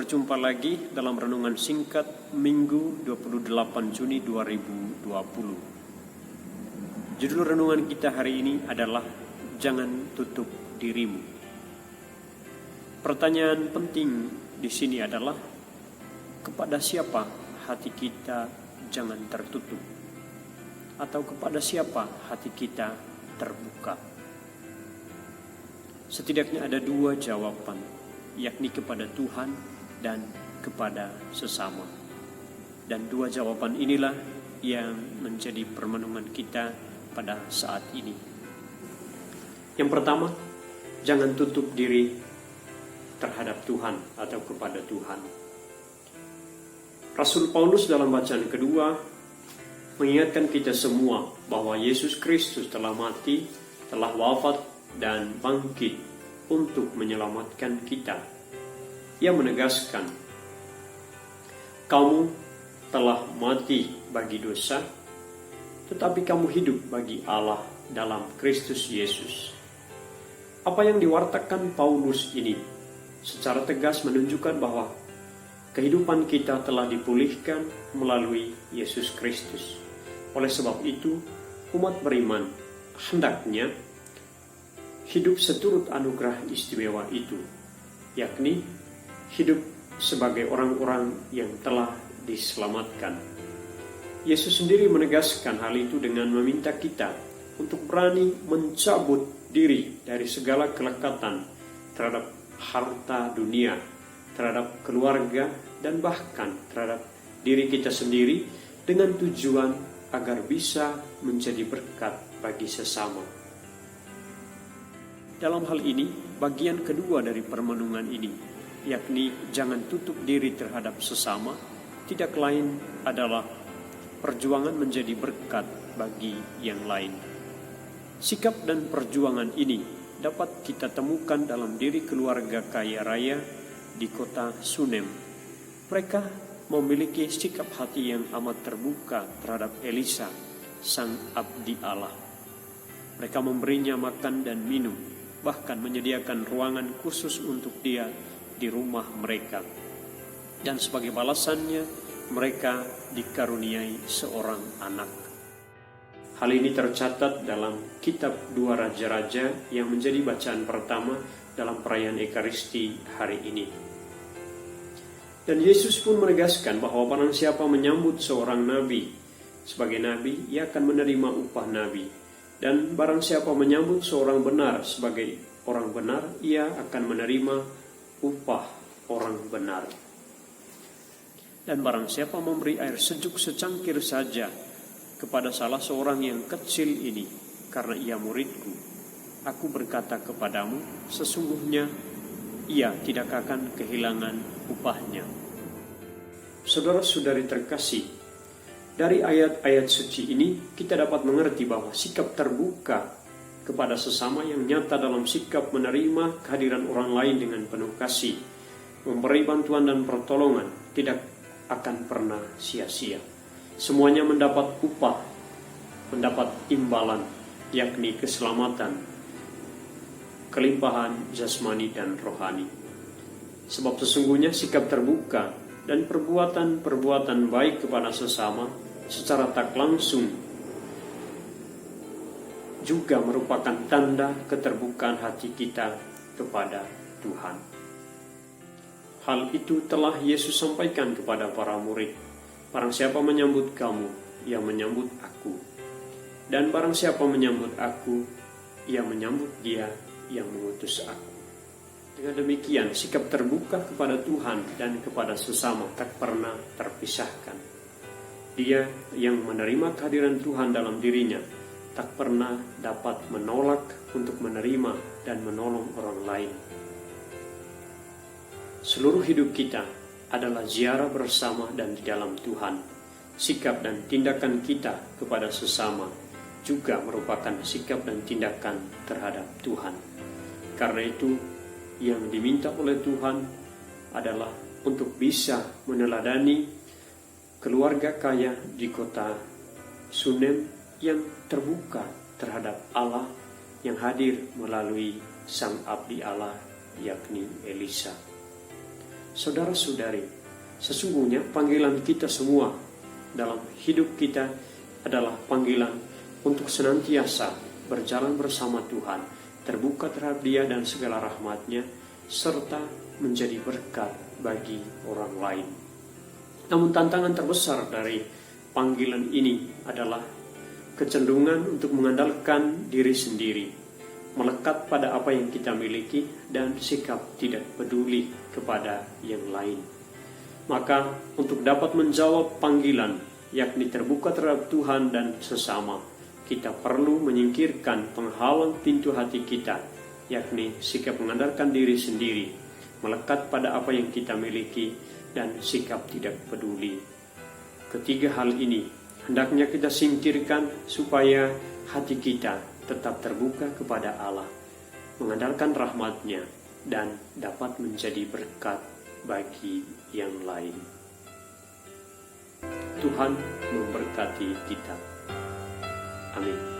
berjumpa lagi dalam renungan singkat Minggu 28 Juni 2020. Judul renungan kita hari ini adalah Jangan Tutup Dirimu. Pertanyaan penting di sini adalah, kepada siapa hati kita jangan tertutup? Atau kepada siapa hati kita terbuka? Setidaknya ada dua jawaban, yakni kepada Tuhan dan kepada sesama. Dan dua jawaban inilah yang menjadi permenungan kita pada saat ini. Yang pertama, jangan tutup diri terhadap Tuhan atau kepada Tuhan. Rasul Paulus dalam bacaan kedua mengingatkan kita semua bahwa Yesus Kristus telah mati, telah wafat dan bangkit untuk menyelamatkan kita. Ia menegaskan, kamu telah mati bagi dosa, tetapi kamu hidup bagi Allah dalam Kristus Yesus. Apa yang diwartakan Paulus ini secara tegas menunjukkan bahwa kehidupan kita telah dipulihkan melalui Yesus Kristus. Oleh sebab itu, umat beriman hendaknya hidup seturut anugerah istimewa itu, yakni hidup sebagai orang-orang yang telah diselamatkan. Yesus sendiri menegaskan hal itu dengan meminta kita untuk berani mencabut diri dari segala kelekatan terhadap harta dunia, terhadap keluarga, dan bahkan terhadap diri kita sendiri dengan tujuan agar bisa menjadi berkat bagi sesama. Dalam hal ini, bagian kedua dari permenungan ini, yakni jangan tutup diri terhadap sesama, tidak lain adalah perjuangan menjadi berkat bagi yang lain. Sikap dan perjuangan ini dapat kita temukan dalam diri keluarga kaya raya di kota Sunem. Mereka memiliki sikap hati yang amat terbuka terhadap Elisa, sang abdi Allah. Mereka memberinya makan dan minum, bahkan menyediakan ruangan khusus untuk dia di rumah mereka. Dan sebagai balasannya, mereka dikaruniai seorang anak. Hal ini tercatat dalam kitab 2 Raja-Raja yang menjadi bacaan pertama dalam perayaan Ekaristi hari ini. Dan Yesus pun menegaskan bahwa barang siapa menyambut seorang nabi sebagai nabi, ia akan menerima upah nabi. Dan barang siapa menyambut seorang benar sebagai orang benar, ia akan menerima upah orang benar. Dan barang siapa memberi air sejuk secangkir saja kepada salah seorang yang kecil ini, karena ia muridku, aku berkata kepadamu, sesungguhnya ia tidak akan kehilangan upahnya. Saudara-saudari terkasih, dari ayat-ayat suci ini kita dapat mengerti bahwa sikap terbuka kepada sesama yang nyata dalam sikap menerima kehadiran orang lain dengan penuh kasih, memberi bantuan dan pertolongan tidak akan pernah sia-sia. Semuanya mendapat upah, mendapat imbalan, yakni keselamatan, kelimpahan jasmani dan rohani. Sebab sesungguhnya sikap terbuka dan perbuatan-perbuatan baik kepada sesama secara tak langsung juga merupakan tanda keterbukaan hati kita kepada Tuhan. Hal itu telah Yesus sampaikan kepada para murid. Barang siapa menyambut kamu, ia menyambut aku. Dan barang siapa menyambut aku, ia menyambut dia yang mengutus aku. Dengan demikian, sikap terbuka kepada Tuhan dan kepada sesama tak pernah terpisahkan. Dia yang menerima kehadiran Tuhan dalam dirinya tak pernah dapat menolak untuk menerima dan menolong orang lain. Seluruh hidup kita adalah ziarah bersama dan di dalam Tuhan. Sikap dan tindakan kita kepada sesama juga merupakan sikap dan tindakan terhadap Tuhan. Karena itu, yang diminta oleh Tuhan adalah untuk bisa meneladani keluarga kaya di kota Sunem yang terbuka terhadap Allah yang hadir melalui sang abdi Allah, yakni Elisa. Saudara-saudari, sesungguhnya panggilan kita semua dalam hidup kita adalah panggilan untuk senantiasa berjalan bersama Tuhan, terbuka terhadap Dia dan segala rahmat-Nya, serta menjadi berkat bagi orang lain. Namun tantangan terbesar dari panggilan ini adalah kecenderungan untuk mengandalkan diri sendiri, melekat pada apa yang kita miliki, dan sikap tidak peduli kepada yang lain. Maka untuk dapat menjawab panggilan, yakni terbuka terhadap Tuhan dan sesama, kita perlu menyingkirkan penghalang pintu hati kita, yakni sikap mengandalkan diri sendiri, melekat pada apa yang kita miliki, dan sikap tidak peduli. Ketiga hal ini hendaknya kita singkirkan supaya hati kita tetap terbuka kepada Allah, mengandalkan rahmat-Nya, dan dapat menjadi berkat bagi yang lain. Tuhan memberkati kita. Amin.